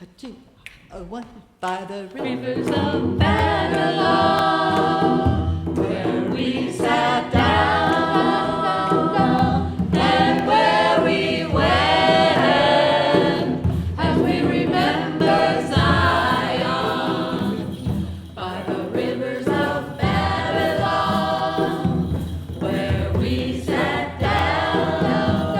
A two, a one. By the Rivers of Babylon, where we sat down, and where we went, as we remember Zion. By the rivers of Babylon, where we sat down,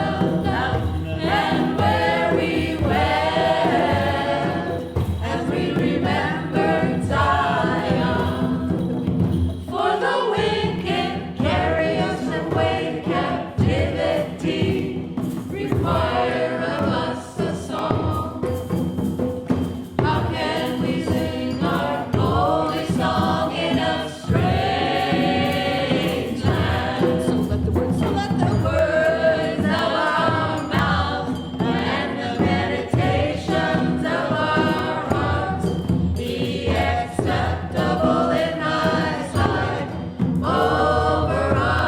and where we went, as we remembered Zion. For the wicked carry us away captivity, require of us a song. How can we sing our holy song in a strange land? So let the words. So let the words of our mouth and the meditations of our hearts be acceptable in thy sight, O us.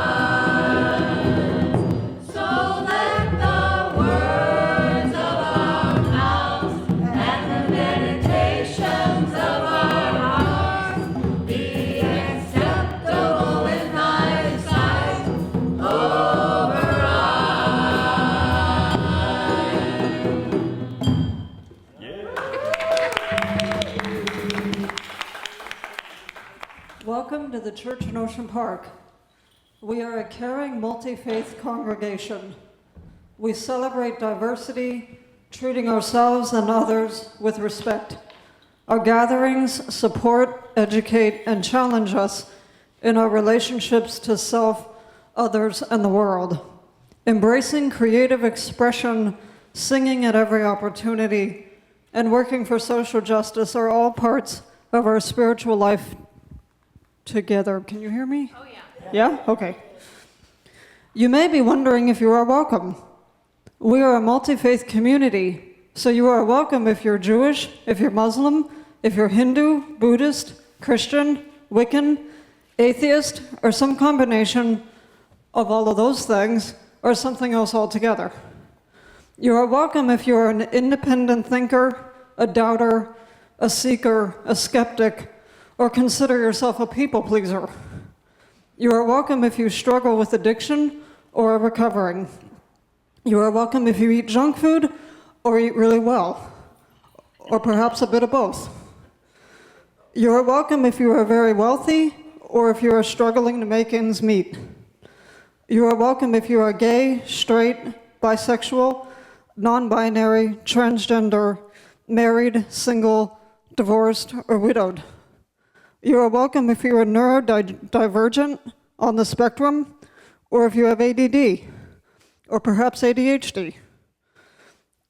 So let the words of our mouths and the meditations of our hearts be acceptable in thy sight, O Welcome to the church in Ocean Park. We are a caring, multi-faith congregation. We celebrate diversity, treating ourselves and others with respect. Our gatherings support, educate, and challenge us in our relationships to self, others, and the world. Embracing creative expression, singing at every opportunity, and working for social justice are all parts of our spiritual life together. Can you hear me? Oh, yeah. Yeah? Okay. You may be wondering if you are welcome. We are a multi-faith community, so you are welcome if you're Jewish, if you're Muslim, if you're Hindu, Buddhist, Christian, Wiccan, atheist, or some combination of all of those things, or something else altogether. You are welcome if you are an independent thinker, a doubter, a seeker, a skeptic, or consider yourself a people pleaser. You are welcome if you struggle with addiction or are recovering. You are welcome if you eat junk food or eat really well, or perhaps a bit of both. You are welcome if you are very wealthy or if you are struggling to make ends meet. You are welcome if you are gay, straight, bisexual, non-binary, transgender, married, single, divorced, or widowed. You are welcome if you are neurodivergent on the spectrum, or if you have ADD, or perhaps ADHD.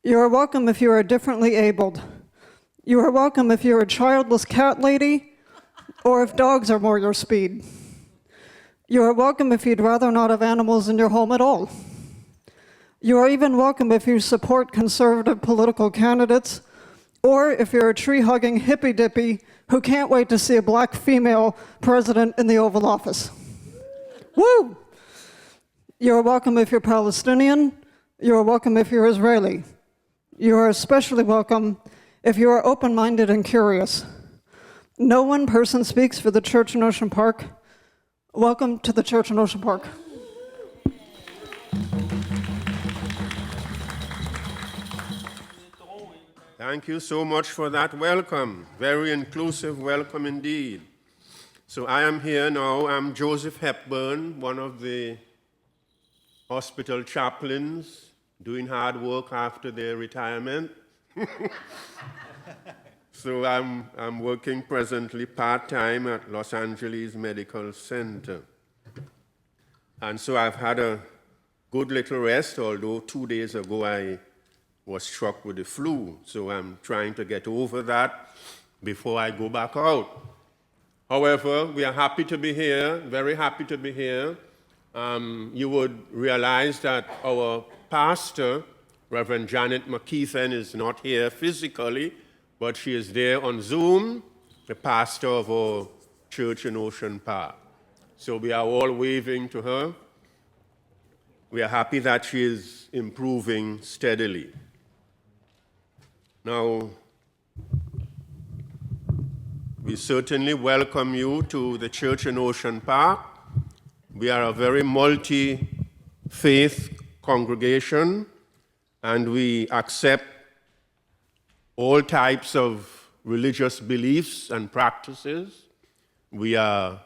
You are welcome if you are differently abled. You are welcome if you're a childless cat lady, or if dogs are more your speed. You are welcome if you'd rather not have animals in your home at all. You are even welcome if you support conservative political candidates, or if you're a tree-hugging hippy-dippy who can't wait to see a black female president in the Oval Office. Woo! You're welcome if you're Palestinian. You're welcome if you're Israeli. You are especially welcome if you are open-minded and curious. No one person speaks for the church in Ocean Park. Welcome to the church in Ocean Park. Thank you so much for that welcome. Very inclusive welcome indeed. So I am here now. I'm Joseph Hepburn, one of the hospital chaplains, doing hard work after their retirement. So I'm working presently part-time at Los Angeles Medical Center. And so I've had a good little rest, although 2 days ago I was struck with the flu, so I'm trying to get over that before I go back out. However, we are happy to be here, very happy to be here. You would realize that our pastor, Reverend Janet McKeithen, is not here physically, but she is there on Zoom, the pastor of our church in Ocean Park. So we are all waving to her. We are happy that she is improving steadily. Now, We certainly welcome you to the church in Ocean Park. We are a very multi-faith congregation, and we accept all types of religious beliefs and practices. We are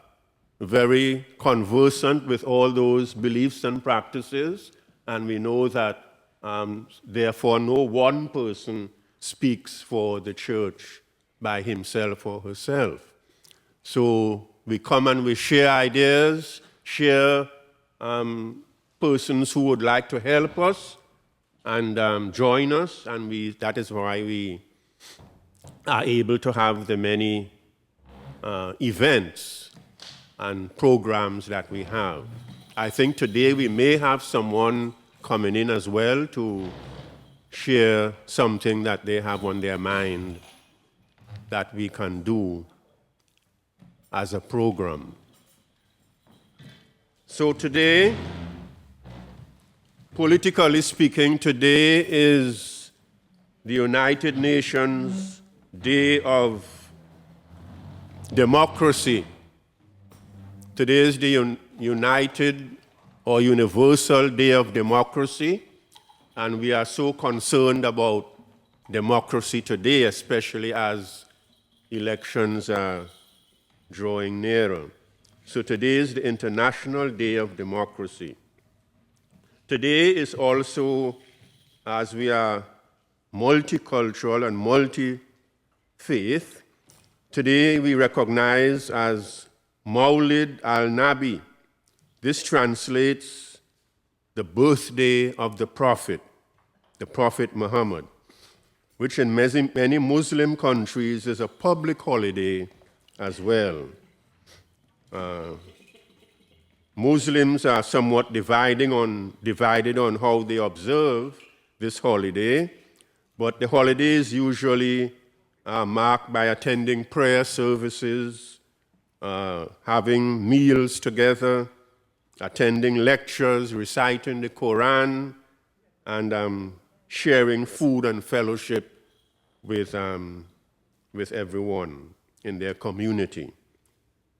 very conversant with all those beliefs and practices, and we know that therefore no one person speaks for the church by himself or herself. So we come and we share ideas, share persons who would like to help us and join us, and that is why we are able to have the many events and programs that we have. I think today we may have someone coming in as well to share something that they have on their mind that we can do as a program. So today, politically speaking, today is the United Nations Day of Democracy. Today is the United or Universal Day of Democracy, and we are so concerned about democracy today, especially as elections are drawing nearer. So today is the International Day of Democracy. Today is also, as we are multicultural and multi-faith, today we recognize as Maulid al-Nabi. This translates the birthday of the Prophet Muhammad, which in many Muslim countries is a public holiday as well. Muslims are somewhat divided on how they observe this holiday, but the holiday is usually marked by attending prayer services, having meals together, attending lectures, reciting the Quran, and sharing food and fellowship with everyone in their community.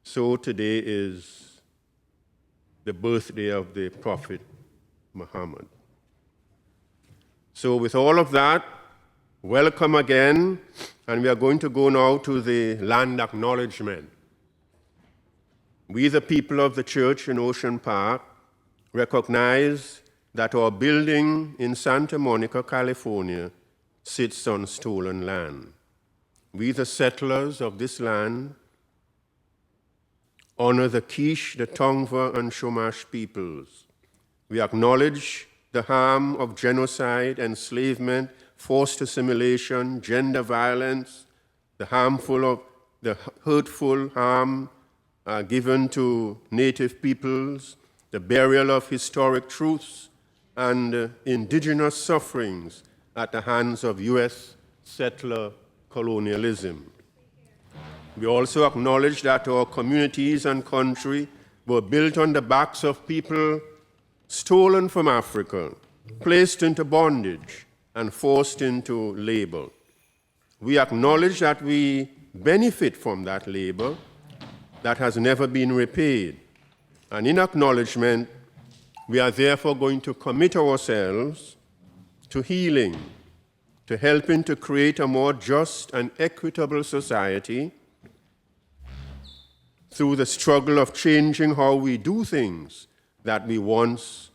So today is the birthday of the Prophet Muhammad. So with all of that, welcome again, and we are going to go now to the land acknowledgement. We, the people of the church in Ocean Park, recognize that our building in Santa Monica, California, sits on stolen land. We, the settlers of this land, honor the Quiche, the Tongva, and Chumash peoples. We acknowledge the harm of genocide, enslavement, forced assimilation, gender violence, the hurtful harm given to Native peoples, the burial of historic truths, and indigenous sufferings at the hands of U.S. settler colonialism. We also acknowledge that our communities and country were built on the backs of people stolen from Africa, placed into bondage, and forced into labor. We acknowledge that we benefit from that labor that has never been repaid. And in acknowledgement, we are therefore going to commit ourselves to healing, to helping to create a more just and equitable society through the struggle of changing how we do things that we once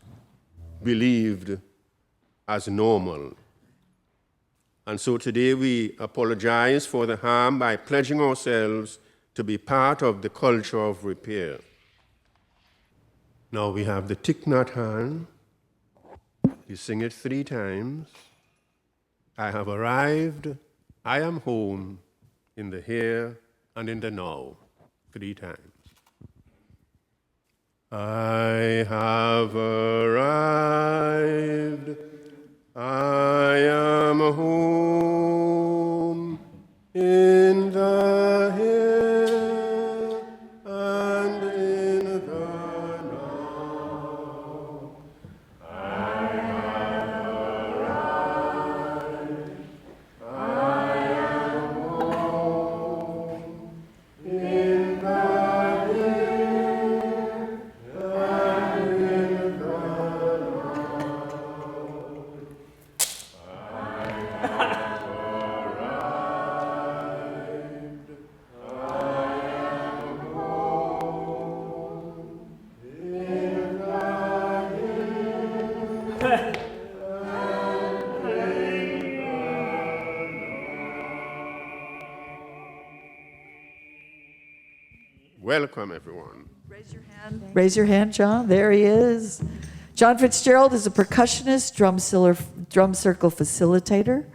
believed as normal. And so today we apologize for the harm by pledging ourselves to be part of the culture of repair. Now we have the Thich Nhat Hanh. You sing it 3 times. I have arrived, I am home, in the here and in the now. 3 times. I have arrived, I am home, in the here and in the now. I have arrived, I am home, Welcome, everyone. Raise your hand. Raise your hand, John. There he is. John Fitzgerald is a percussionist, drum circle facilitator,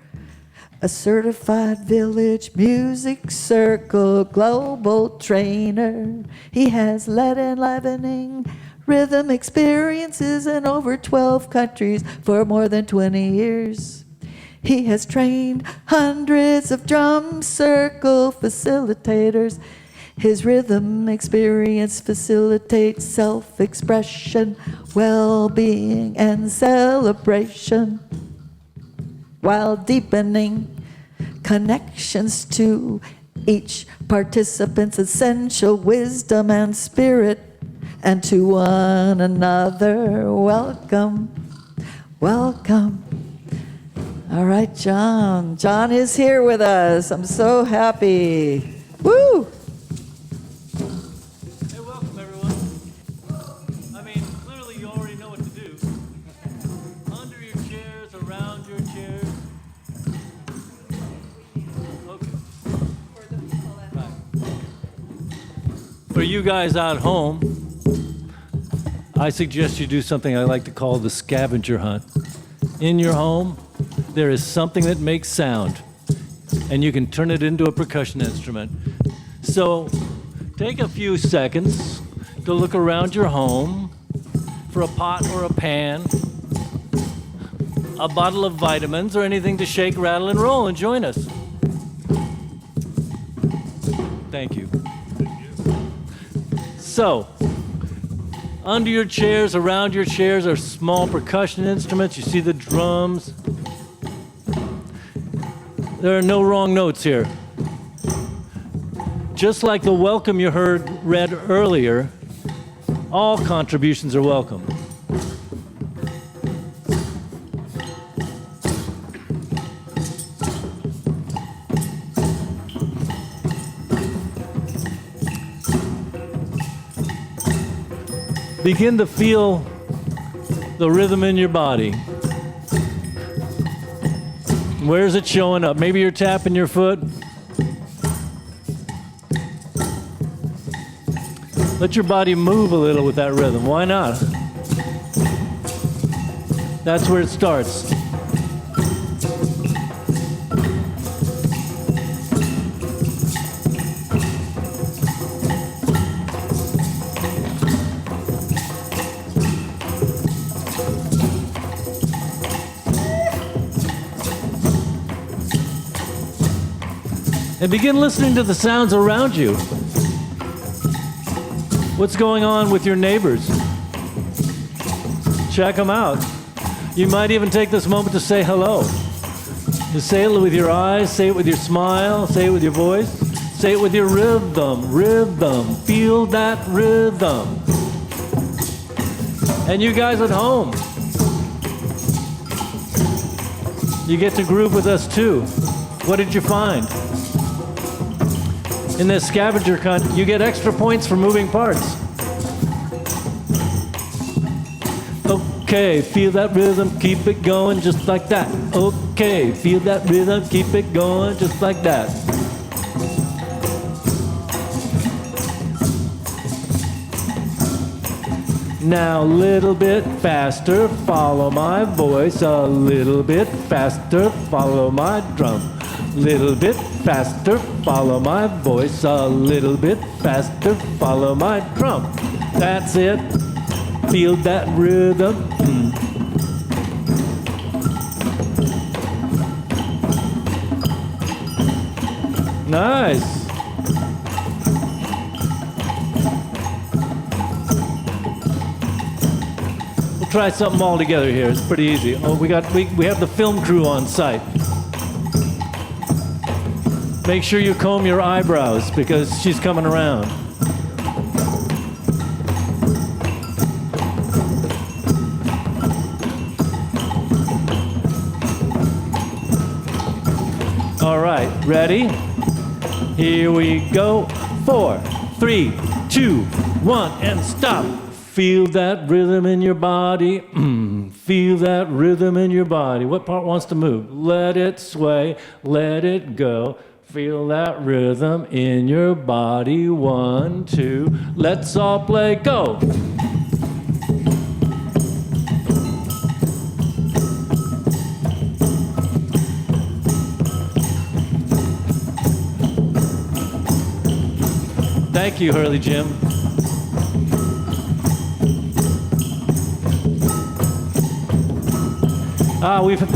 a certified village music circle global trainer. He has led enlivening rhythm experiences in over 12 countries for more than 20 years. He has trained hundreds of drum circle facilitators. His rhythm experience facilitates self-expression, well-being, and celebration, while deepening connections to each participant's essential wisdom and spirit, and to one another. Welcome, welcome. All right, John. John is here with us. I'm so happy. Woo! Hey, welcome, everyone. I mean, clearly you already know what to do. Under your chairs, around your chairs. Okay. Right. For you guys out home, I suggest you do something I like to call the scavenger hunt. In your home, there is something that makes sound, and you can turn it into a percussion instrument. So take a few seconds to look around your home for a pot or a pan, a bottle of vitamins, or anything to shake, rattle, and roll, and join us. Thank you. So, under your chairs, around your chairs are small percussion instruments. You see the drums. There are no wrong notes here. Just like the welcome you heard read earlier, all contributions are welcome. Begin to feel the rhythm in your body. Where's it showing up? Maybe you're tapping your foot. Let your body move a little with that rhythm. Why not? That's where it starts. And begin listening to the sounds around you. What's going on with your neighbors? Check them out. You might even take this moment to say hello. Just say it with your eyes, say it with your smile, say it with your voice, say it with your rhythm. Rhythm. Feel that rhythm. And you guys at home, you get to groove with us too. What did you find? In this scavenger hunt, you get extra points for moving parts. Okay, feel that rhythm, keep it going just like that. Okay, feel that rhythm, keep it going just like that. Now a little bit faster, follow my voice. A little bit faster, follow my drum. Little bit faster, follow my voice. A little bit faster, follow my drum. That's it. Feel that rhythm. Nice. We'll try something all together here. It's pretty easy. Oh, we have the film crew on site. Make sure you comb your eyebrows because she's coming around. All right, ready? Here we go. 4, 3, 2, 1, and stop. Feel that rhythm in your body. Feel that rhythm in your body. What part wants to move? Let it sway, let it go. Feel that rhythm in your body. 1, 2, let's all play, go. Thank you, Hurley Jim.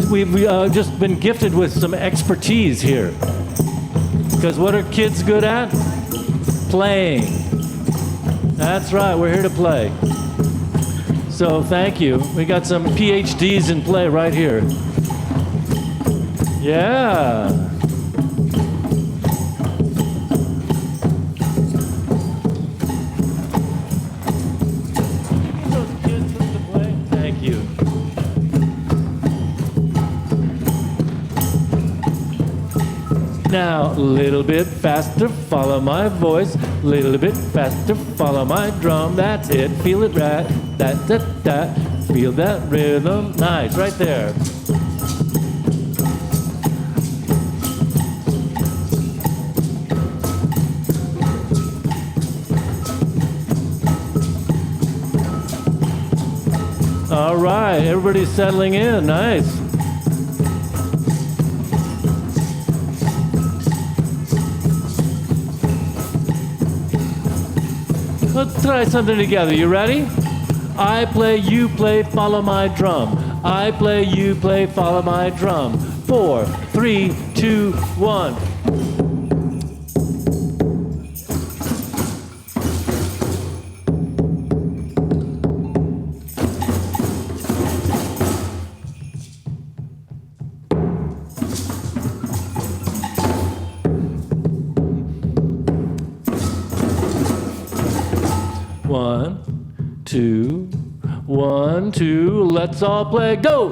We've just been gifted with some expertise here. Because what are kids good at? Playing. That's right, we're here to play. So thank you. We got some PhDs in play right here. Yeah. Thank you. Now, a little bit faster, follow my voice. Little bit faster, follow my drum. That's it, feel it right. That. Feel that rhythm. Nice, right there. All right, everybody's settling in. Nice. Let's try something together. You ready? I play, you play, follow my drum. I play, you play, follow my drum. 4, 3, 2, 1. One, two, 1, 2, let's all play, go!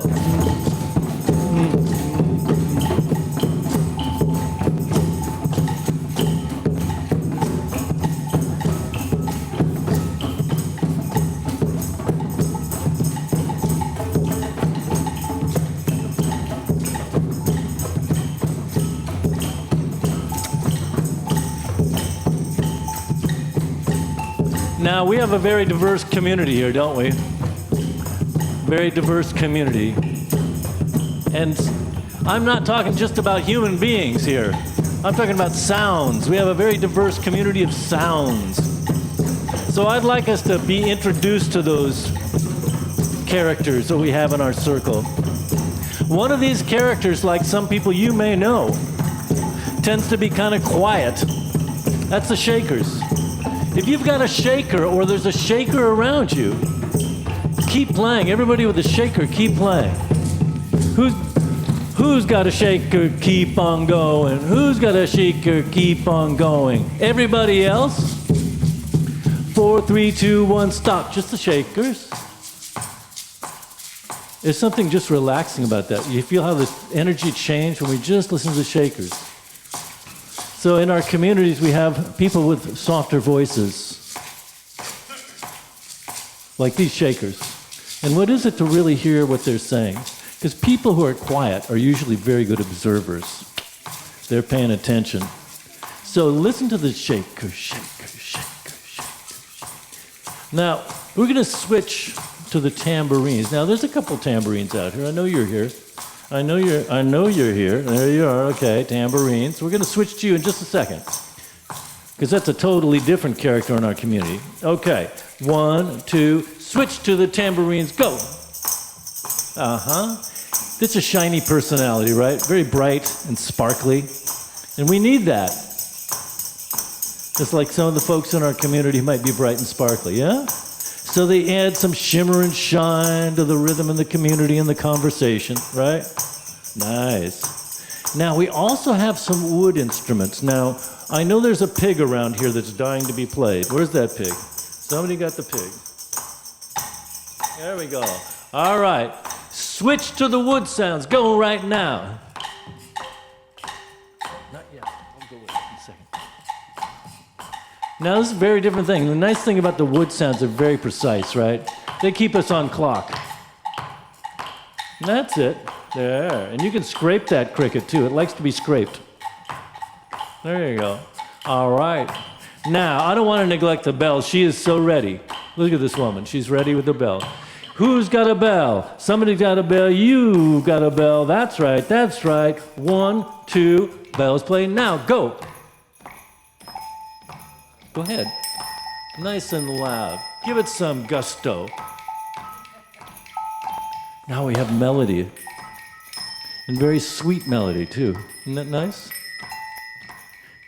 Now, we have a very diverse community here, don't we? Very diverse community. And I'm not talking just about human beings here. I'm talking about sounds. We have a very diverse community of sounds. So I'd like us to be introduced to those characters that we have in our circle. One of these characters, like some people you may know, tends to be kind of quiet. That's the shakers. If you've got a shaker or there's a shaker around you, keep playing. Everybody with a shaker, keep playing. Who's got a shaker? Keep on going. Who's got a shaker? Keep on going. Everybody else? 4, 3, 2, 1, stop. Just the shakers. There's something just relaxing about that. You feel how the energy changed when we just listen to the shakers. So in our communities, we have people with softer voices, like these shakers. And what is it to really hear what they're saying? Because people who are quiet are usually very good observers. They're paying attention. So listen to the shaker, shaker, shaker, shaker. Now, we're going to switch to the tambourines. Now, there's a couple tambourines out here. I know you're here. I know you're here. There you are. Okay, tambourines. We're going to switch to you in just a second, because that's a totally different character in our community. Okay, 1, 2, switch to the tambourines. Go. It's a shiny personality, right? Very bright and sparkly, and we need that. Just like some of the folks in our community might be bright and sparkly, yeah? So they add some shimmer and shine to the rhythm in the community and the conversation, right? Nice. Now, we also have some wood instruments. Now, I know there's a pig around here that's dying to be played. Where's that pig? Somebody got the pig. There we go. All right. Switch to the wood sounds. Go right now. Not yet. I'll go with it in a second. Now, this is a very different thing. The nice thing about the wood sounds, they're very precise, right? They keep us on clock. And that's it. There. And you can scrape that cricket, too. It likes to be scraped. There you go. All right. Now, I don't want to neglect the bell. She is so ready. Look at this woman. She's ready with the bell. Who's got a bell? Somebody's got a bell. You got a bell. That's right. That's right. 1, 2. Bells playing now. Go. Go ahead. Nice and loud. Give it some gusto. Now we have melody. And very sweet melody, too. Isn't that nice?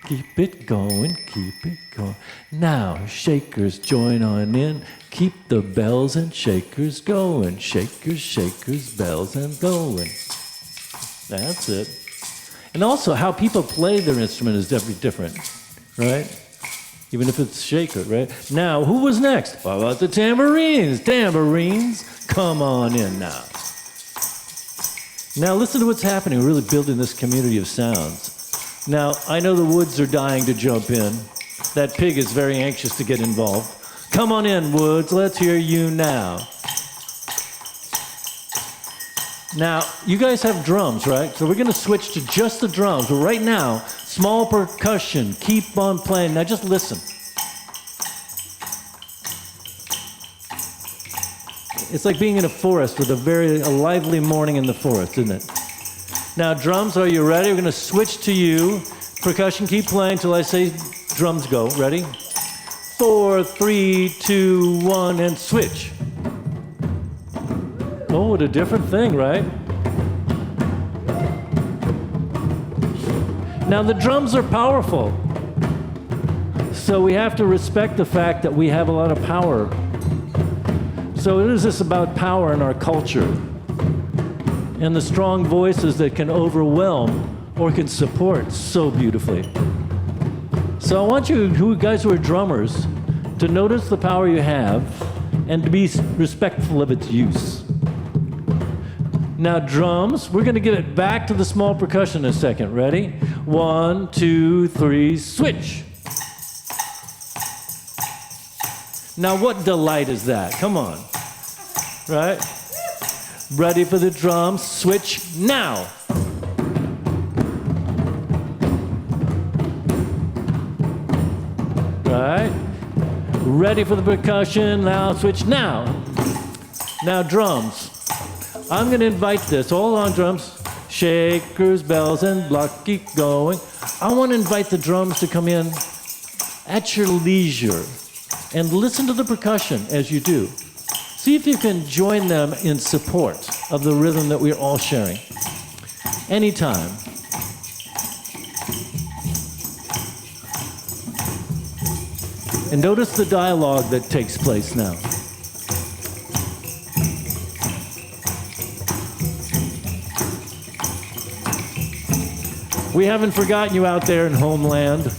Keep it going, keep it going. Now, shakers, join on in. Keep the bells and shakers going. Shakers, shakers, bells and going. That's it. And also, how people play their instrument is different, right? Even if it's shaker, right? Now, who was next? How about the tambourines? Tambourines, come on in now. Now, listen to what's happening. We're really building this community of sounds. Now, I know the Woods are dying to jump in. That pig is very anxious to get involved. Come on in, Woods. Let's hear you now. Now, you guys have drums, right? So we're going to switch to just the drums. But right now, small percussion. Keep on playing. Now, just listen. It's like being in a forest with a lively morning in the forest, isn't it? Now, drums, are you ready? We're going to switch to you. Percussion, keep playing until I say drums go. Ready? 4, 3, 2, 1, and switch. Oh, what a different thing, right? Now, the drums are powerful. So we have to respect the fact that we have a lot of power. So it is this about power in our culture. And the strong voices that can overwhelm or can support so beautifully. So I want you guys who are drummers to notice the power you have and to be respectful of its use. Now drums, we're going to get it back to the small percussion in a second. Ready? 1, 2, 3, switch. Now what delight is that? Come on. Right? Ready for the drums, switch now. Right? Ready for the percussion, now switch now. Now drums. I'm going to invite this, all on drums. Shakers, bells, and block, keep going. I want to invite the drums to come in at your leisure and listen to the percussion as you do. See if you can join them in support of the rhythm that we're all sharing. Anytime. And notice the dialogue that takes place now. We haven't forgotten you out there in homeland.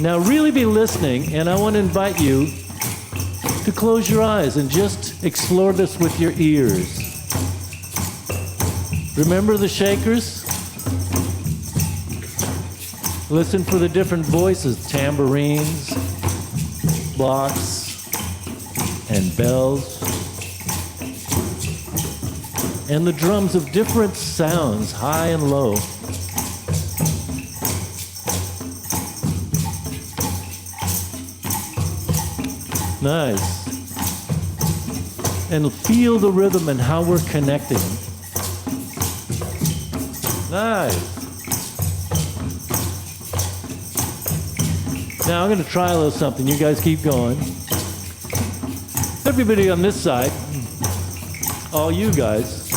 Now really be listening, and I want to invite you to close your eyes and just explore this with your ears. Remember the shakers? Listen for the different voices, tambourines, blocks, and bells. And the drums of different sounds, high and low. Nice. And feel the rhythm and how we're connecting. Nice. Now I'm going to try a little something. You guys keep going. Everybody on this side, all you guys,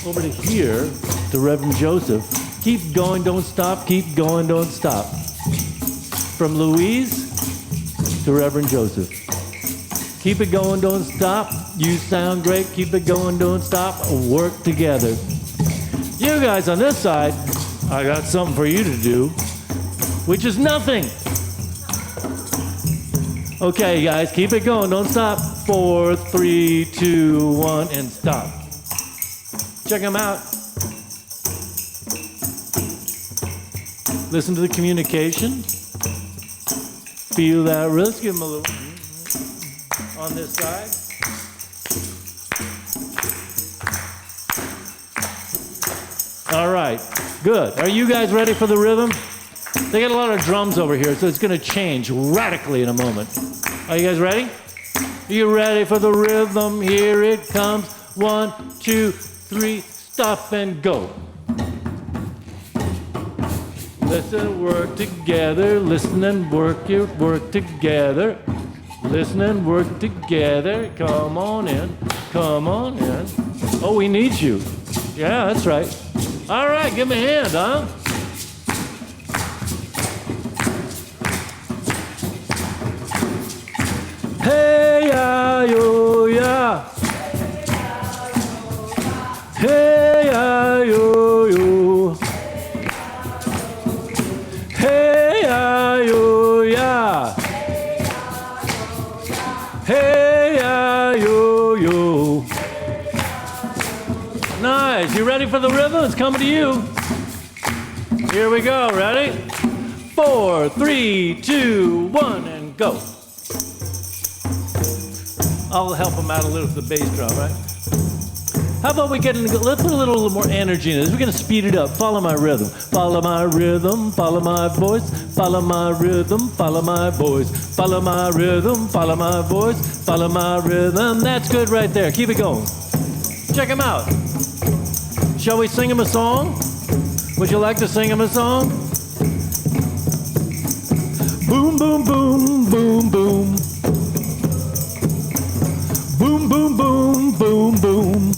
over to here, to Reverend Joseph. Keep going, don't stop. Keep going, don't stop. From Louise to Reverend Joseph. Keep it going, don't stop. You sound great. Keep it going, don't stop. Work together. You guys on this side, I got something for you to do, which is nothing. Okay, guys, keep it going, don't stop. 4, 3, 2, 1, and stop. Check them out. Listen to the communication. Feel that. Let's give them a little on this side. All right, good. Are you guys ready for the rhythm? They got a lot of drums over here, so it's going to change radically in a moment. Are you guys ready? Are you ready for the rhythm? Here it comes. 1, 2, 3, stop and go. Listen, work together. Listen and work together. Listen and work together. Come on in. Come on in. Oh, we need you. Yeah, that's right. All right, give me a hand, huh? Hey, ya, yo, ya. Hey, ya, yo, yo. Hey, ya, yo, ya. Hey, ya, yo, yo. Nice. You ready for the rhythm? It's coming to you. Here we go. Ready? 4, 3, 2, 1, and go. I'll help him out a little with the bass drum, right? How about we let's put a little more energy in this. We're going to speed it up. Follow my rhythm. Follow my rhythm. Follow my voice. Follow my rhythm. Follow my voice. Follow my rhythm. Follow my voice. Follow my rhythm. That's good right there. Keep it going. Check him out. Shall we sing him a song? Would you like to sing him a song? Boom, boom, boom, boom, boom. Boom, boom, boom, boom, boom.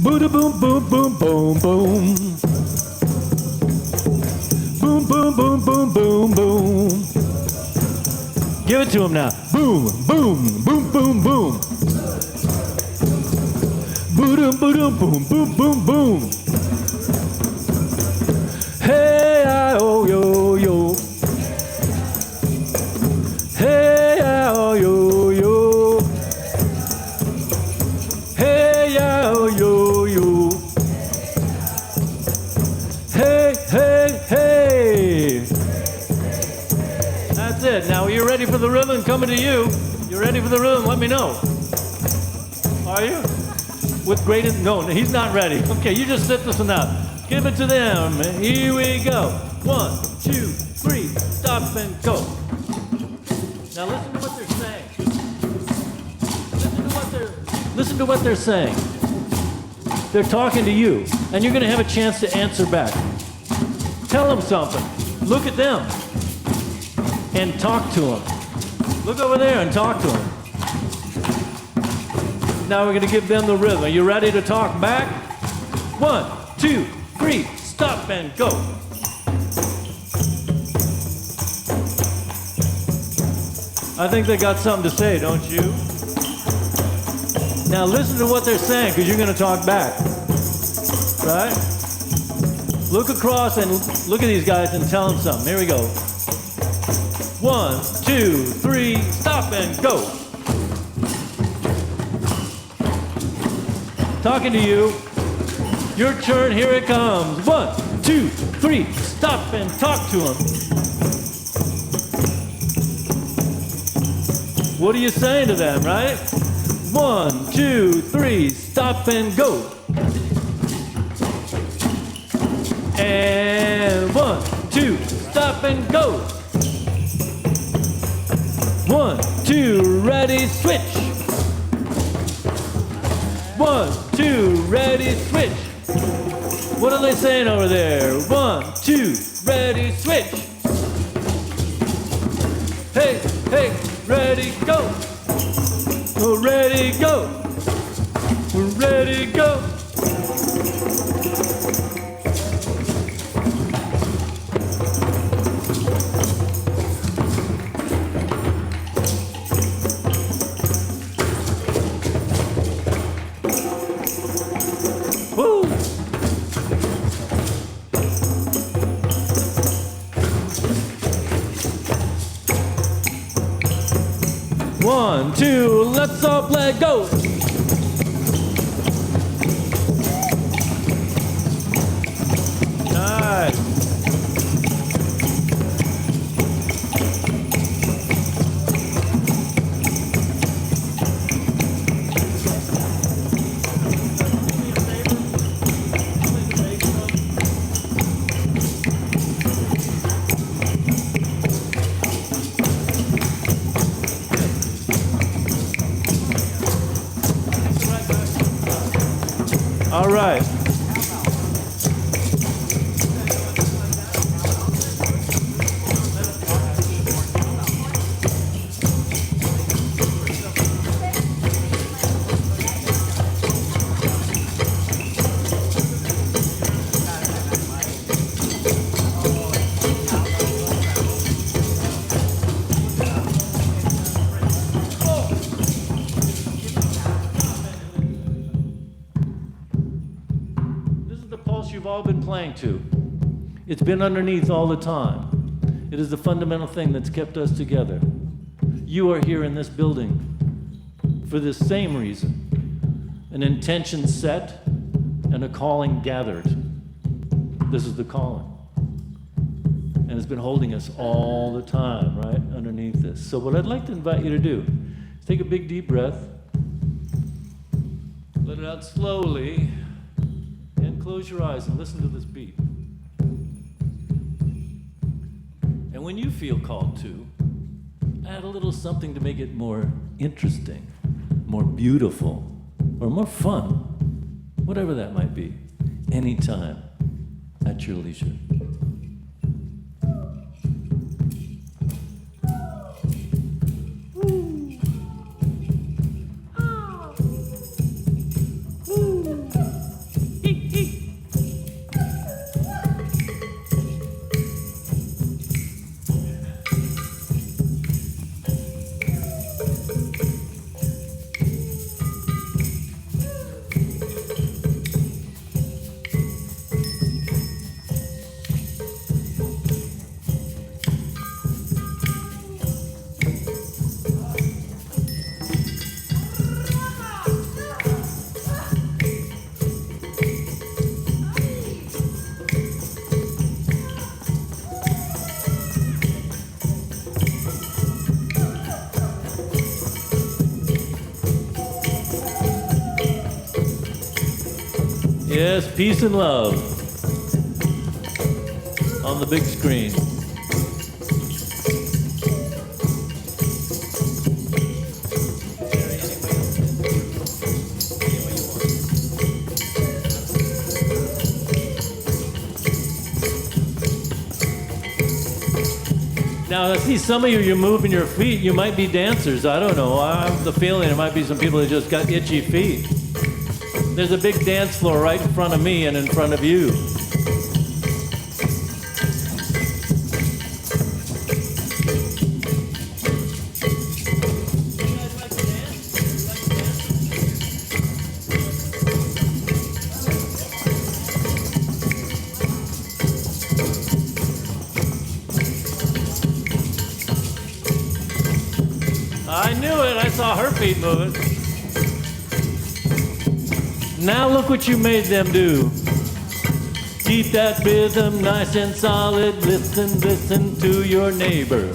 Boom, boom, boom, boom, boom, boom. Boom, boom, boom, boom, boom, boom. Give it to him now. Boom, boom, boom, boom, boom. Boom, boom, boom, boom, boom, boom. Hey, oh, yo, yo. Hey, oh, yo, yo. Hey, oh, yo, yo. Hey, hey, hey. That's it. Now, are you ready for the rhythm? Coming to you. You ready for the rhythm? Let me know. Are you? With great... No, he's not ready. Okay, you just sit this one out. Give it to them. Here we go. 1, 2, 3. Stop and go. Now listen to what they're saying. Listen to what they're saying. They're talking to you, and you're going to have a chance to answer back. Tell them something. Look at them and talk to them. Look over there and talk to them. Now we're going to give them the rhythm. Are you ready to talk back? 1, 2, 3, stop and go. I think they got something to say, don't you? Now listen to what they're saying, because you're going to talk back. Right? Look across and look at these guys and tell them something. Here we go. 1, 2, 3, stop and go. Talking to you. Your turn, here it comes. 1, 2, 3, stop and talk to them. What are you saying to them, right? 1, 2, 3, stop and go. And 1, 2, stop and go. 1, 2, ready, switch. 1, 2, ready, switch. What are they saying over there? 1, 2, ready, switch. Hey, hey, ready, go. We're ready, go. We're ready, go. Woo! 1, 2, let's all play, go! Nice. All right. This is the pulse you've all been playing to. It's been underneath all the time. It is the fundamental thing that's kept us together. You are here in this building for this same reason. An intention set and a calling gathered. This is the calling. And it's been holding us all the time, right, underneath this. So what I'd like to invite you to do is take a big deep breath, let it out slowly, and close your eyes and listen to this beat. And when you feel called to, add a little something to make it more interesting, more beautiful, or more fun, whatever that might be, anytime, at your leisure. Yes, peace and love on the big screen. Now, I see some of you, you're moving your feet. You might be dancers. I don't know. I have the feeling there might be some people that just got itchy feet. There's a big dance floor right in front of me and in front of you. I knew it. I saw her feet moving. Now look what you made them do. Keep that rhythm nice and solid. Listen, listen to your neighbor.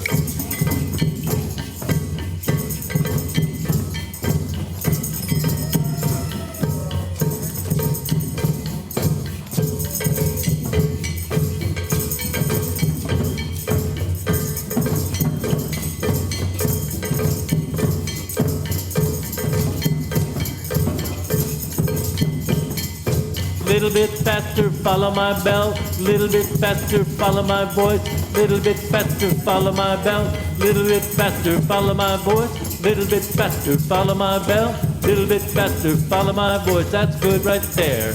Little bit faster, follow my bell. Little bit faster, follow my voice. Little bit faster, follow my bell. Little bit faster, follow my voice. Little bit faster, follow my bell. Little bit faster, follow my voice. That's good right there.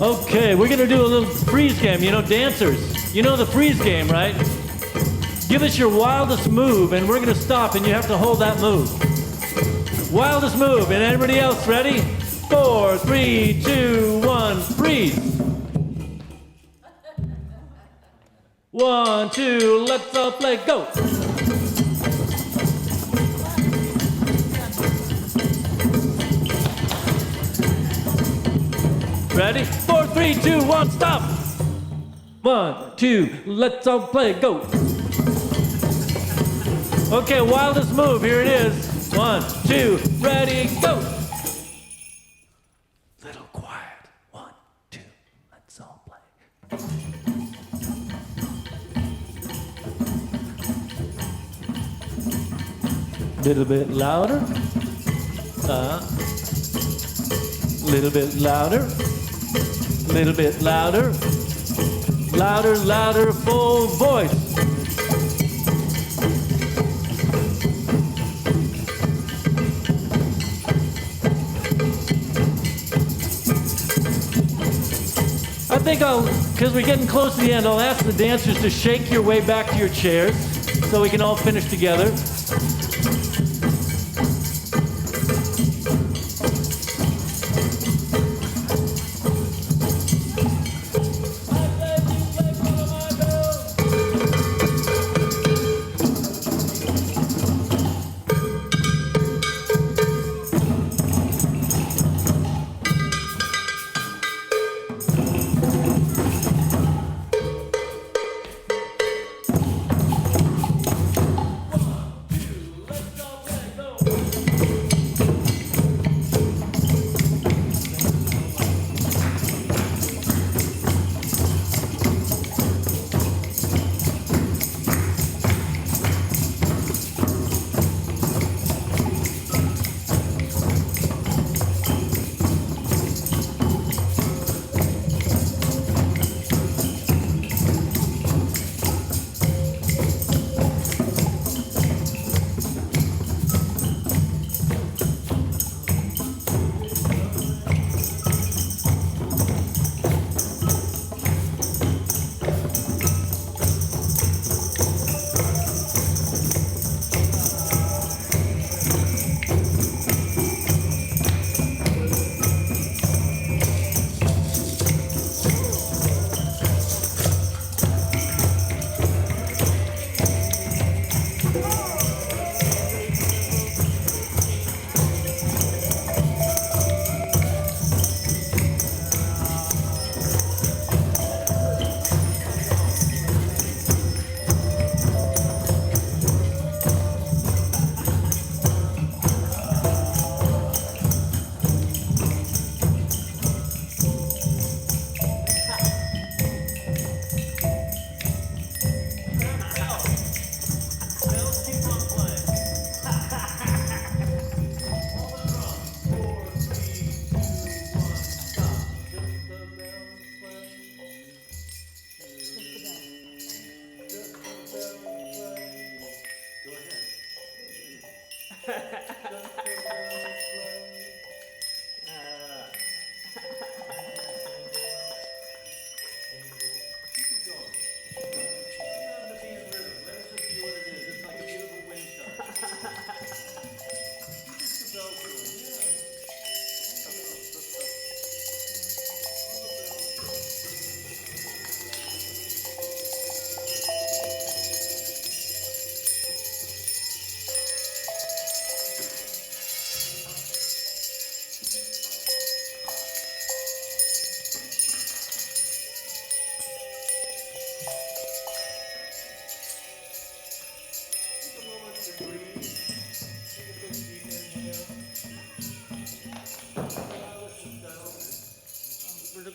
Okay, we're gonna do a little freeze game. You know, dancers, you know the freeze game, right? Give us your wildest move, and we're gonna stop, and you have to hold that move. Wildest move, and everybody else ready? 4, 3, 2, 1, freeze. 1, 2, let's all play, go. Ready? 4, 3, 2, 1, stop. 1, 2, let's all play, go. Okay, wildest move. Here it is. 1, 2, ready, go. Little quiet. 1, 2, let's all play. Little bit louder. Little bit louder. Little bit louder. Louder, louder, full voice. I think because we're getting close to the end, I'll ask the dancers to shake your way back to your chairs so we can all finish together.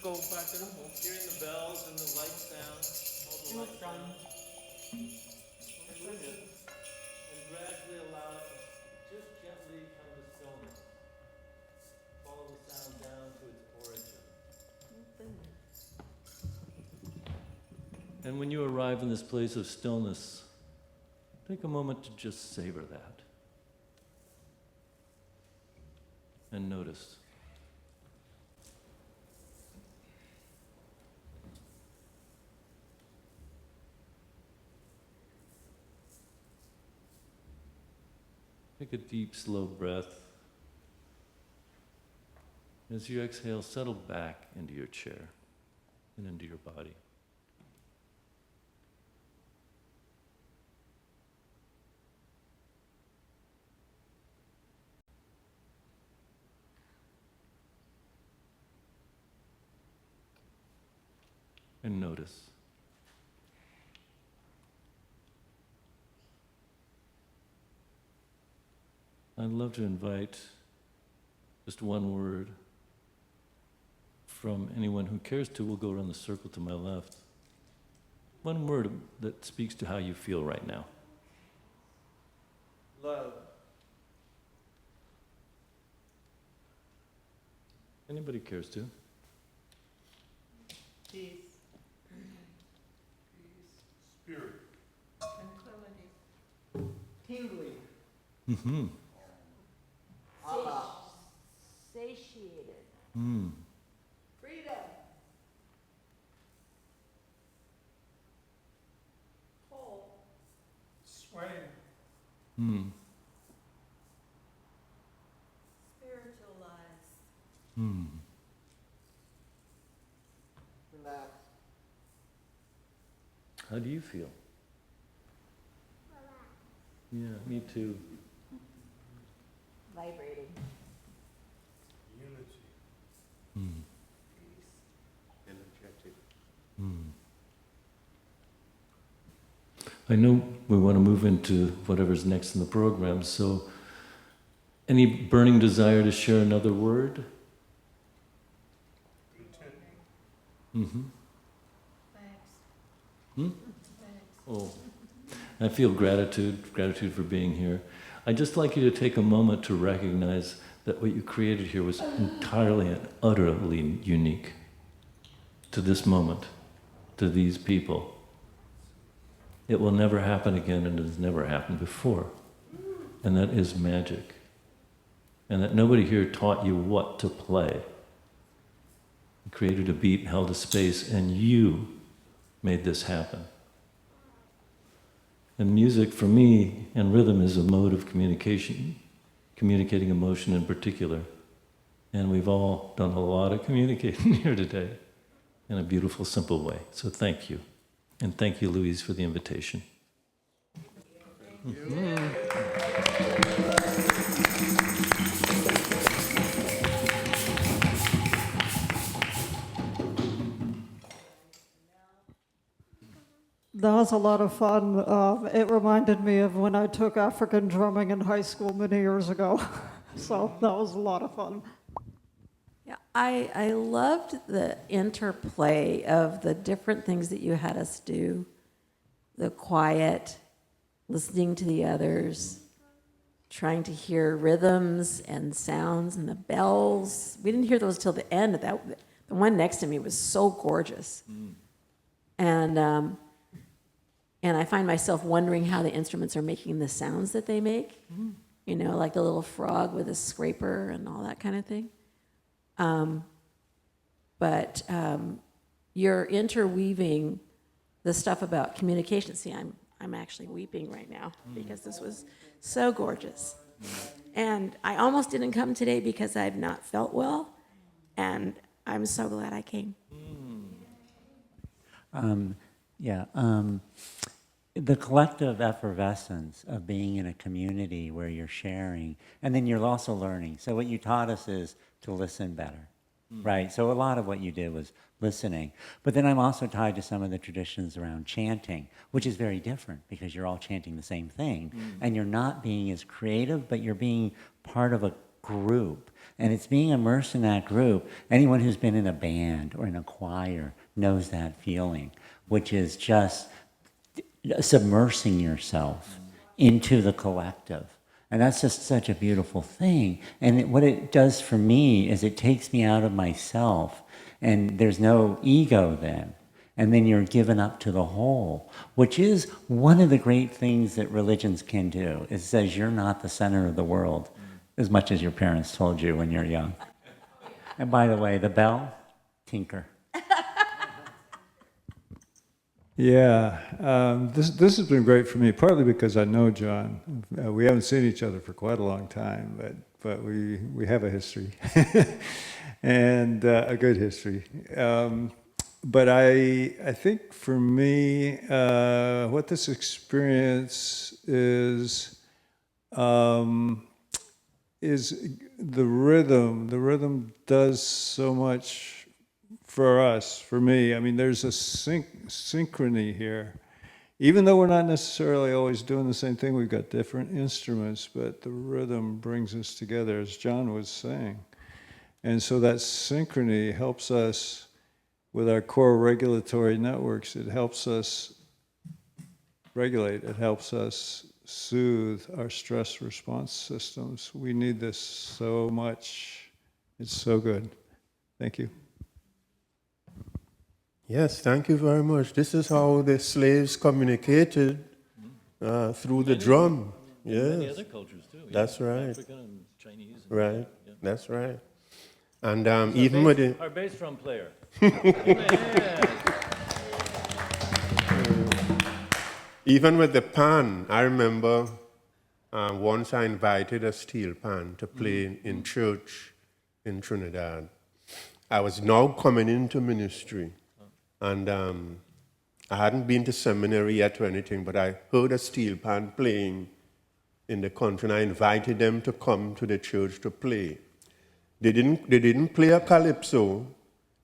Go back to the home, hearing the bells and the lights down, all the lights down. And listen, and gradually allow it to just gently come to stillness. Follow the sound down to its origin. And when you arrive in this place of stillness, take a moment to just savor that. And notice. Take a deep, slow breath. As you exhale, settle back into your chair and into your body. And notice. I'd love to invite just one word from anyone who cares to. We'll go around the circle to my left. One word that speaks to how you feel right now. Love. Anybody cares to? Peace. Spirit. Tranquility. Tingly. Mm-hmm. Satiated. Mm. Freedom. Whole. Swaying. Mm. Spiritualized. Mm. Relax. How do you feel? Yeah, me too. Vibrating. Unity. Mm. Peace. Energetic. Mm. I know we want to move into whatever's next in the program, so any burning desire to share another word? Mm-hmm. Thanks. Hmm? Thanks. Oh, I feel gratitude for being here. I'd just like you to take a moment to recognize that what you created here was entirely and utterly unique to this moment, to these people. It will never happen again, and it has never happened before. And that is magic. And that nobody here taught you what to play. You created a beat, held a space, and you made this happen. And music, for me, and rhythm is a mode of communication, communicating emotion in particular. And we've all done a lot of communicating here today in a beautiful, simple way. So thank you. And thank you, Louise, for the invitation. That was a lot of fun. It reminded me of when I took African drumming in high school many years ago. So that was a lot of fun. Yeah, I loved the interplay of the different things that you had us do. The quiet, listening to the others, trying to hear rhythms and sounds and the bells. We didn't hear those till the end. The one next to me was so gorgeous. And I find myself wondering how the instruments are making the sounds that they make. You know, like the little frog with a scraper and all that kind of thing. But you're interweaving the stuff about communication. See, I'm actually weeping right now because this was so gorgeous. And I almost didn't come today because I've not felt well, and I'm so glad I came. The collective effervescence of being in a community where you're sharing, and then you're also learning. So what you taught us is to listen better, right? So a lot of what you did was listening. But then I'm also tied to some of the traditions around chanting, which is very different because you're all chanting the same thing. And you're not being as creative, but you're being part of a group. And it's being immersed in that group. Anyone who's been in a band or in a choir knows that feeling, which is just submersing yourself into the collective. And that's just such a beautiful thing. And what it does for me is it takes me out of myself, and there's no ego then. And then you're given up to the whole, which is one of the great things that religions can do. It says you're not the center of the world, as much as your parents told you when you're young. And by the way, the bell, tinker. Yeah, this has been great for me, partly because I know John. We haven't seen each other for quite a long time, but we have a history, and a good history. But I think for me, what this experience is the rhythm. The rhythm does so much for us, for me. I mean, there's a synchrony here. even though we're not necessarily always doing the same thing, we've got different instruments, but the rhythm brings us together, as John was saying. And so that synchrony helps us with our core regulatory networks. It helps us regulate, it helps us soothe our stress response systems. We need this so much. It's so good. Thank you. Yes, thank you very much. This is how the slaves communicated through the drum. Many Yes, other cultures too. that's right. African and Chinese. And Right, Yeah. that's right. And even with the... Our bass drum player. Even with the pan, I remember once I invited a steel pan to play in church in Trinidad. I was now coming into ministry, and I hadn't been to seminary yet or anything, but I heard a steel pan playing in the country, and I invited them to come to the church to play. They didn't play a calypso,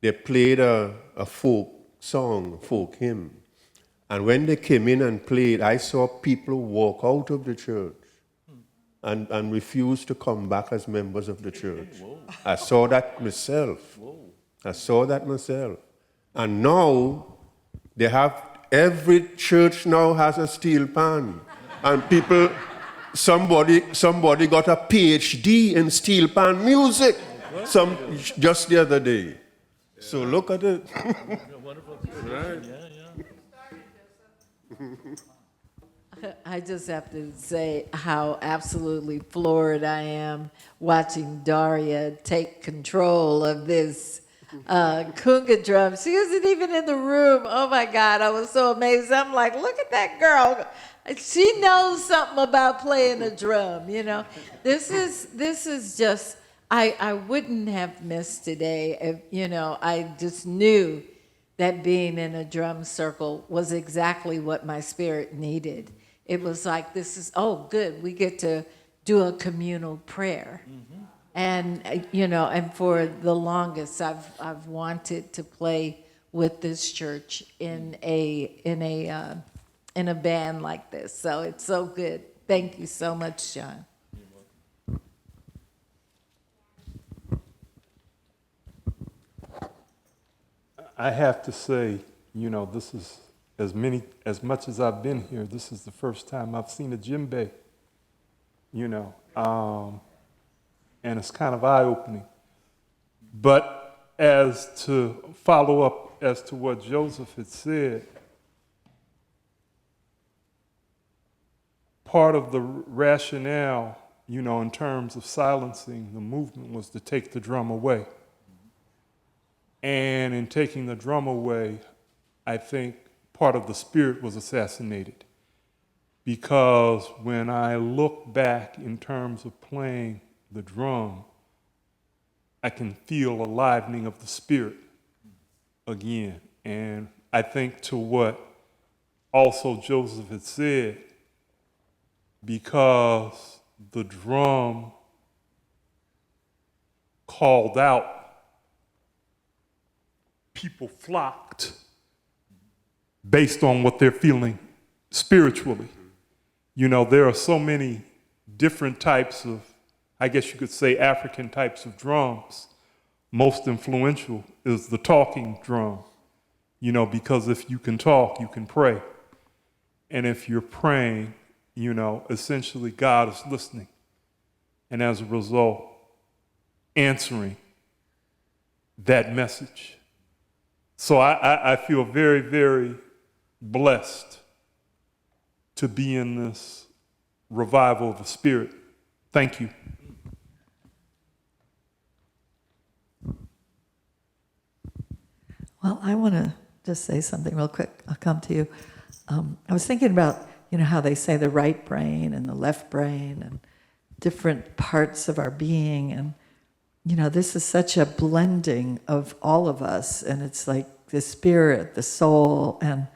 they played a folk song, folk hymn. And when they came in and played, I saw people walk out of the church and refuse to come back as members of the church. I saw that myself. I saw that myself. And now, they have, every church now has a steel pan. And people, somebody got a PhD in steel pan music just the other day. So look at it. Wonderful. Right. Yeah. I just have to say how absolutely floored I am watching Daria take control of this kunga drum. She wasn't even in the room. Oh my God, I was so amazed. I'm like, look at that girl. She knows something about playing a drum, you know. This is just, I wouldn't have missed today if, you know, I just knew that being in a drum circle was exactly what my spirit needed. It was like, this is, oh, good, we get to do a communal prayer. Mm-hmm. And, you know, and for the longest, I've wanted to play with this church in a band like this. So it's so good. Thank you so much, John. I have to say, you know, this is as much as I've been here, this is the first time I've seen a djembe, you know, and it's kind of eye-opening. But as to follow up as to what Joseph had said, part of the rationale, you know, in terms of silencing the movement was to take the drum away. And in taking the drum away, I think part of the spirit was assassinated. Because when I look back in terms of playing the drum, I can feel a livening of the spirit again. And I think to what also Joseph had said, because the drum called out, people flocked based on what they're feeling spiritually. You know, there are so many different types of, I guess you could say, African types of drums. Most influential is the talking drum, you know, because if you can talk, you can pray. And if you're praying, you know, essentially God is listening. And as a result, answering that message. So I feel very, very blessed to be in this revival of the Spirit. Thank you. Well, I want to just say something real quick. I'll come to you. I was thinking about, you know, how they say the right brain and the left brain and different parts of our being. And, you know, this is such a blending of all of us. And it's like the spirit, the soul, and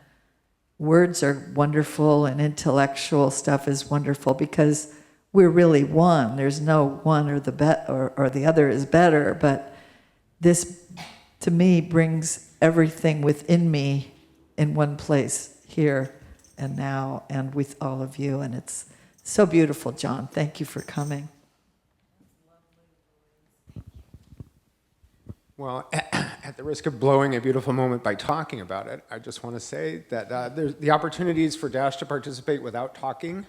words are wonderful and intellectual stuff is wonderful because we're really one. There's no one or the other is better. But this, to me, brings everything within me in one place here. and now and with all of you. And it's so beautiful, John. Thank you for coming. Well, at the risk of blowing a beautiful moment by talking about it, I just want to say that there's the opportunities for Dash to participate without talking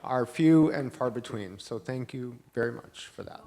are few and far between. So thank you very much for that.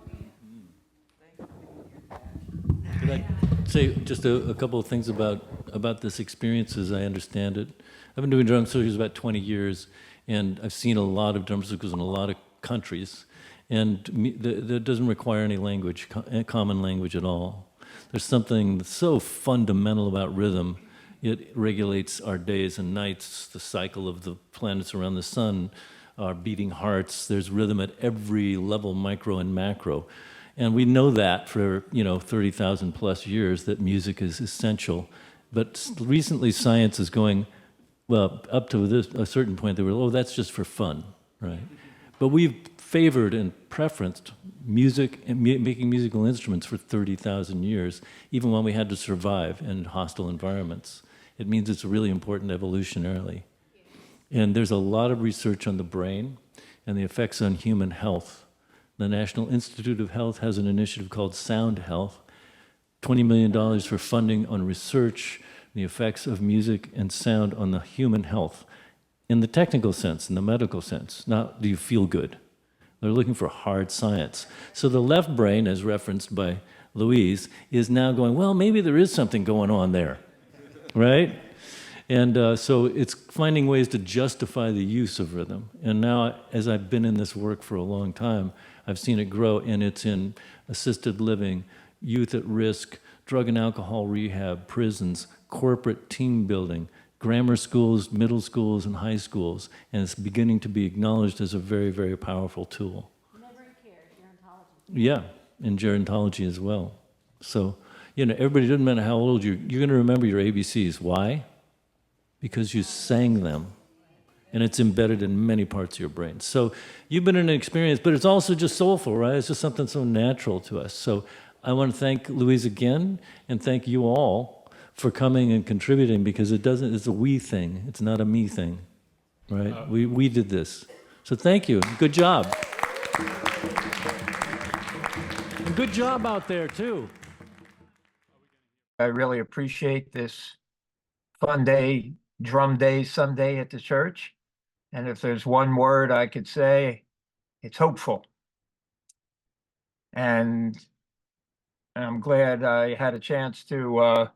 Could I say just a couple of things about this experience as I understand it? I've been doing drum circles about 20 years, and I've seen a lot of drum circles in a lot of countries. And that doesn't require any language, common language at all. There's something that's so fundamental about rhythm. It regulates our days and nights, the cycle of the planets around the sun, our beating hearts. There's rhythm at every level, micro and macro. And we know that for 30,000 plus years, that music is essential. But recently science is going, well, up to a certain point, they were, oh, that's just for fun, right? But we've favored and preferenced music and making musical instruments for 30,000 years, even when we had to survive in hostile environments. It means it's really important evolutionarily. And there's a lot of research on the brain and the effects on human health. The National Institute of Health has an initiative called Sound Health, $20 million for funding on research, the effects of music and sound on the human health. In the technical sense, in the medical sense, not do you feel good. They're looking for hard science. So the left brain, as referenced by Louise, is now going, well, maybe there is something going on there, right? And so it's finding ways to justify the use of rhythm. And now, as I've been in this work for a long time, I've seen it grow, and it's in assisted living, youth at risk, drug and alcohol rehab, prisons, corporate team building, grammar schools, middle schools, and high schools, and it's beginning to be acknowledged as a very, very powerful tool. Yeah, in gerontology as well. So, everybody, doesn't matter how old you're going to remember your ABCs. Why? Because you sang them, and it's embedded in many parts of your brain. So you've been in an experience, but it's also just soulful, right? It's just something so natural to us. So I want to thank Louise again, and thank you all for coming and contributing, because it's a we thing. It's not a me thing, right? We did this. So thank you. Good job. And good job out there, too. I really appreciate this fun day, drum day, Sunday at the church. And if there's one word I could say, it's hopeful. And I'm glad I had a chance to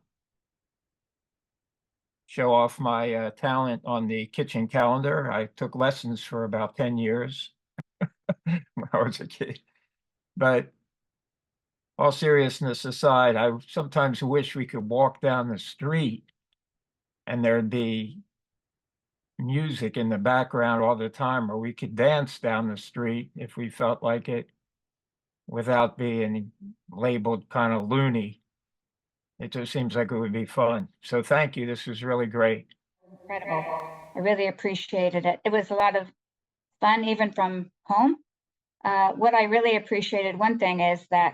show off my talent on the kitchen calendar. I took lessons for about 10 years when I was a kid. But all seriousness aside, I sometimes wish we could walk down the street and there'd be music in the background all the time, or we could dance down the street if we felt like it without being labeled kind of loony. It just seems like it would be fun. So thank you. This was really great. Incredible. I really appreciated it. It was a lot of fun, even from home. What I really appreciated, one thing is that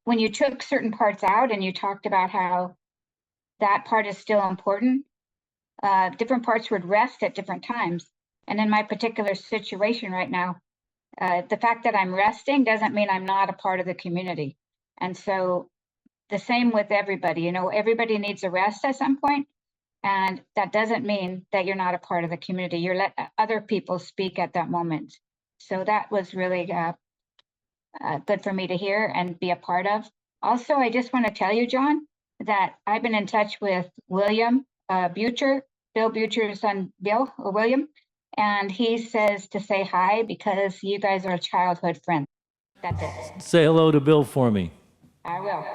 when you took certain parts out and you talked about how that part is still important, different parts would rest at different times. And in my particular situation right now, the fact that I'm resting doesn't mean I'm not a part of the community. And so the same with everybody, everybody needs a rest at some point, and that doesn't mean that you're not a part of the community. You're let other people speak at that moment. So that was really good for me to hear and be a part of. Also, I just want to tell you, John, that I've been in touch with William Butcher, Bill Butcher's son, William, and he says to say hi because you guys are a childhood friend. That's it. Say hello to Bill for me. I will.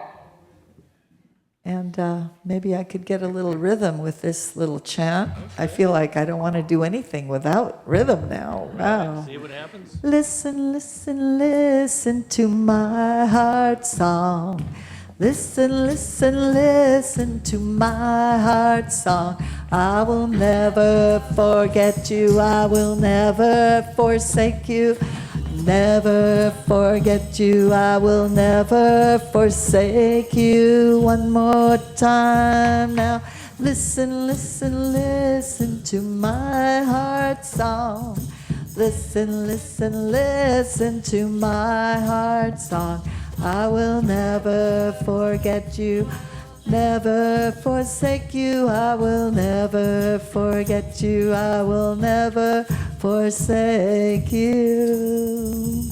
And maybe I could get a little rhythm with this little chant. I feel like I don't want to do anything without rhythm now. Wow. See what happens? Listen, listen, listen to my heart song. Listen, listen, listen to my heart song. I will never forget you. I will never forsake you. Never forget you, I will never forsake you. One more time now. Listen, listen, listen to my heart song. Listen, listen, listen to my heart song. I will never forget you, never forsake you. I will never forget you. I will never forsake you.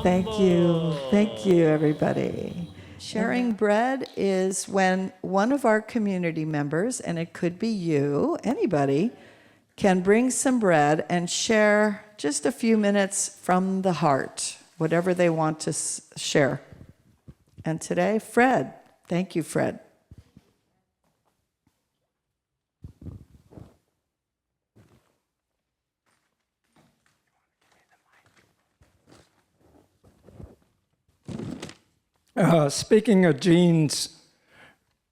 Thank you. Thank you, everybody. Sharing bread is when one of our community members, and it could be you, anybody, can bring some bread and share just a few minutes from the heart, whatever they want to share. And today, Fred. Thank you, Fred. Speaking of Jean's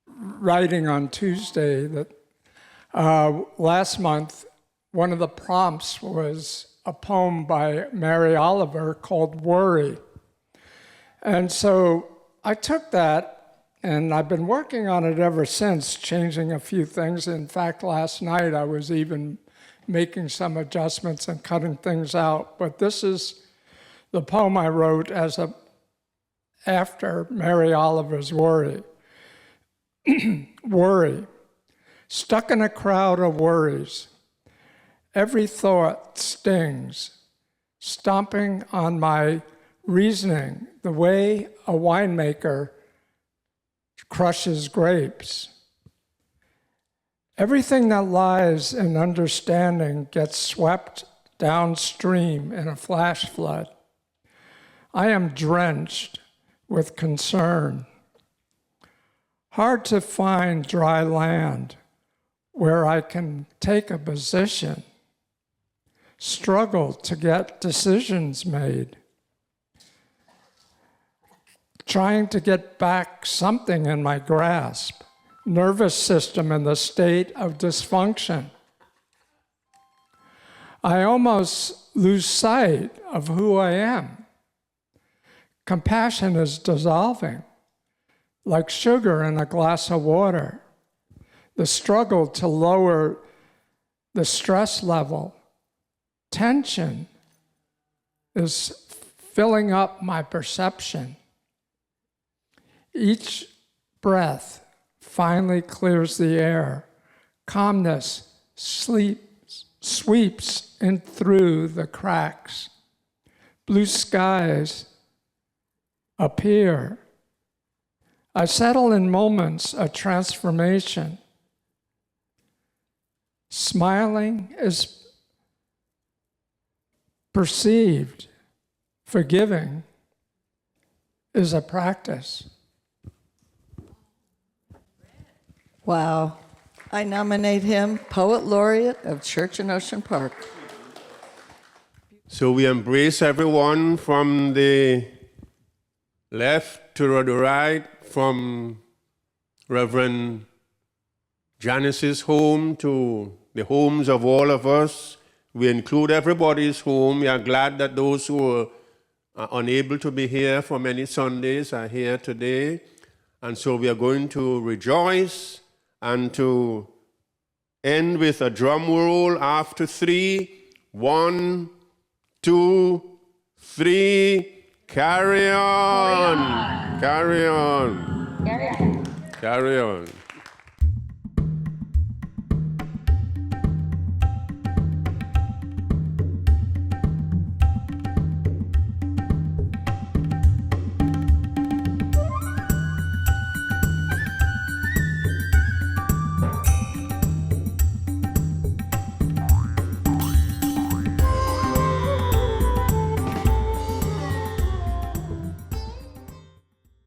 writing on Tuesday, that last month, one of the prompts was a poem by Mary Oliver called Worry. And so I took that, and I've been working on it ever since, changing a few things. In fact, last night I was even making some adjustments and cutting things out. But this is the poem I wrote after Mary Oliver's Worry. Worry. Stuck in a crowd of worries. Every thought stings, stomping on my reasoning the way a winemaker crushes grapes. Everything that lies in understanding gets swept downstream in a flash flood. I am drenched with concern. Hard to find dry land where I can take a position. Struggle to get decisions made. Trying to get back something in my grasp. Nervous system in the state of dysfunction. I almost lose sight of who I am. Compassion is dissolving, like sugar in a glass of water. The struggle to lower the stress level, tension, is filling up my perception. Each breath finally clears the air. Calmness sweeps in through the cracks. Blue skies appear. I settle in moments of transformation. Smiling is perceived. Forgiving is a practice. Wow. I nominate him Poet Laureate of Church in Ocean Park. So we embrace everyone from the left to the right, from Reverend Janice's home to the homes of all of us. We include everybody's home. We are glad that those who are unable to be here for many Sundays are here today. And so we are going to rejoice and to end with a drum roll after 3. 1, 2, 3. Carry on. Carry on. Carry on. Carry on.